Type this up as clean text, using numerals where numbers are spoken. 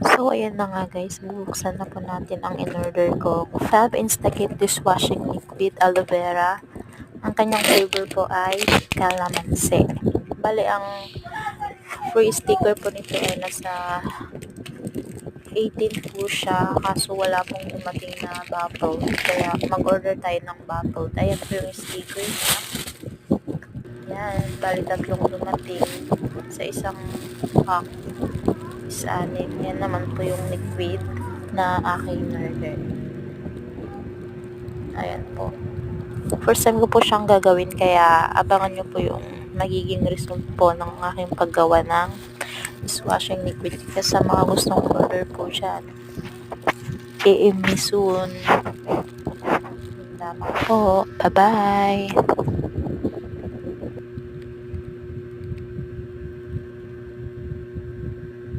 So, ayan na nga guys, bubuksan na po natin ang in-order ko. Fab Instakit Dishwashing Liquid Aloe Vera. Ang kanyang flavor po ay calamansi. Bale, ang free sticker po nito ay nasa 18 po siya, kaso wala pong dumating na bottle. Kaya mag-order tayo ng bottle. Ayan po yung sticker niya. Yan, bali tatlong dumating sa isang pack. Isa-anin. Yan naman po yung liquid na aking order. Ayan po. First time ko po siyang gagawin, kaya abangan nyo po yung magiging result po ng aking paggawa ng dishwashing liquid. Kasi sa mga gustong order po dyan, i-email soon. Tama po. Bye-bye!